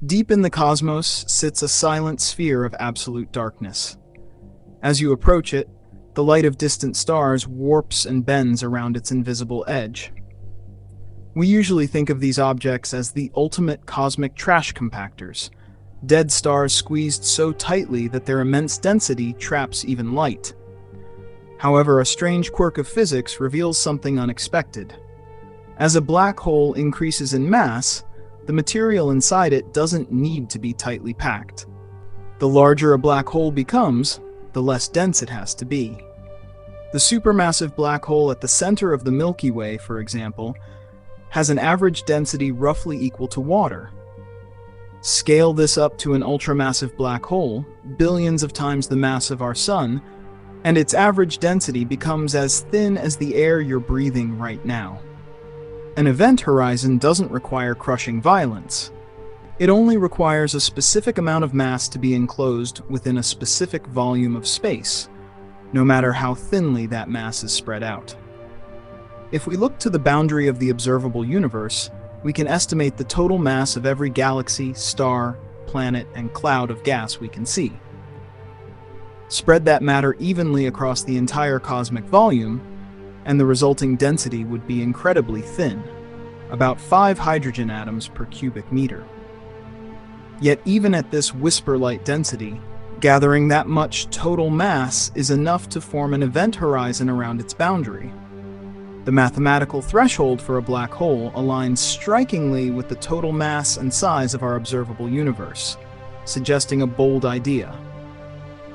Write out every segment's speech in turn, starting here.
Deep in the cosmos sits a silent sphere of absolute darkness. As you approach it, the light of distant stars warps and bends around its invisible edge. We usually think of these objects as the ultimate cosmic trash compactors, dead stars squeezed so tightly that their immense density traps even light. However, a strange quirk of physics reveals something unexpected. As a black hole increases in mass, the material inside it doesn't need to be tightly packed. The larger a black hole becomes, the less dense it has to be. The supermassive black hole at the center of the Milky Way, for example, has an average density roughly equal to water. Scale this up to an ultramassive black hole, billions of times the mass of our Sun, and its average density becomes as thin as the air you're breathing right now. An event horizon doesn't require crushing violence. It only requires a specific amount of mass to be enclosed within a specific volume of space, no matter how thinly that mass is spread out. If we look to the boundary of the observable universe, we can estimate the total mass of every galaxy, star, planet, and cloud of gas we can see. Spread that matter evenly across the entire cosmic volume, and the resulting density would be incredibly thin, about 5 hydrogen atoms per cubic meter. Yet even at this whisper-light density, gathering that much total mass is enough to form an event horizon around its boundary. The mathematical threshold for a black hole aligns strikingly with the total mass and size of our observable universe, suggesting a bold idea.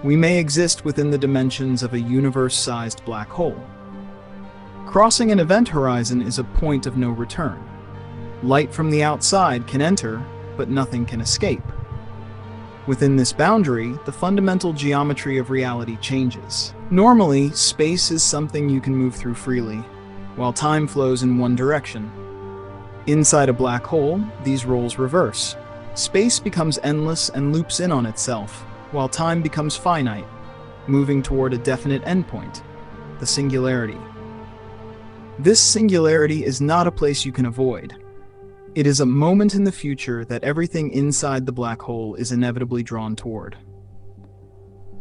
We may exist within the dimensions of a universe-sized black hole. Crossing an event horizon is a point of no return. Light from the outside can enter, but nothing can escape. Within this boundary, the fundamental geometry of reality changes. Normally, space is something you can move through freely, while time flows in one direction. Inside a black hole, these roles reverse. Space becomes endless and loops in on itself, while time becomes finite, moving toward a definite endpoint, the singularity. This singularity is not a place you can avoid. It is a moment in the future that everything inside the black hole is inevitably drawn toward.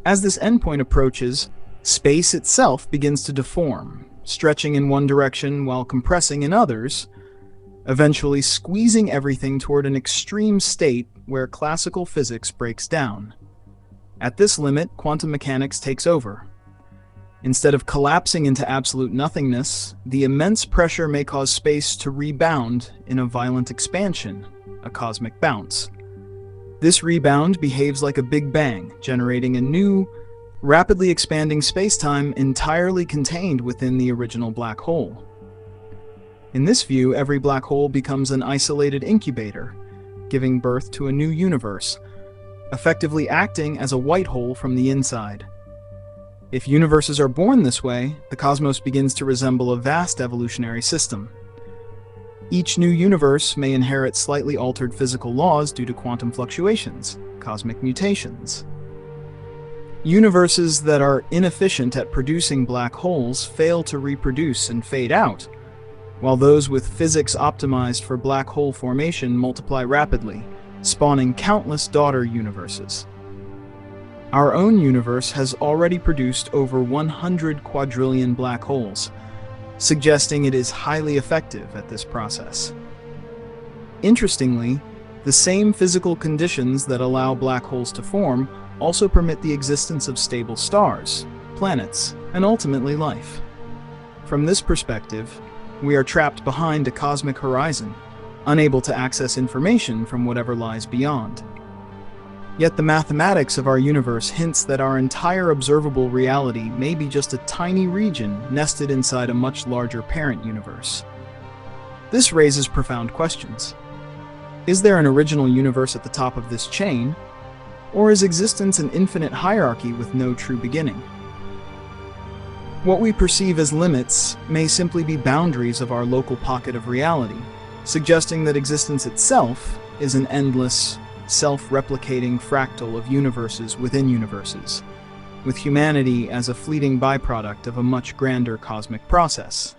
As this endpoint approaches, space itself begins to deform, stretching in one direction while compressing in others, eventually squeezing everything toward an extreme state where classical physics breaks down. At this limit, quantum mechanics takes over. Instead of collapsing into absolute nothingness, the immense pressure may cause space to rebound in a violent expansion, a cosmic bounce. This rebound behaves like a Big Bang, generating a new, rapidly expanding spacetime entirely contained within the original black hole. In this view, every black hole becomes an isolated incubator, giving birth to a new universe, effectively acting as a white hole from the inside. If universes are born this way, the cosmos begins to resemble a vast evolutionary system. Each new universe may inherit slightly altered physical laws due to quantum fluctuations, cosmic mutations. Universes that are inefficient at producing black holes fail to reproduce and fade out, while those with physics optimized for black hole formation multiply rapidly, spawning countless daughter universes. Our own universe has already produced over 100 quadrillion black holes, suggesting it is highly effective at this process. Interestingly, the same physical conditions that allow black holes to form also permit the existence of stable stars, planets, and ultimately life. From this perspective, we are trapped behind a cosmic horizon, unable to access information from whatever lies beyond. Yet the mathematics of our universe hints that our entire observable reality may be just a tiny region nested inside a much larger parent universe. This raises profound questions. Is there an original universe at the top of this chain, or is existence an infinite hierarchy with no true beginning? What we perceive as limits may simply be boundaries of our local pocket of reality, suggesting that existence itself is an endless, self-replicating fractal of universes within universes, with humanity as a fleeting byproduct of a much grander cosmic process.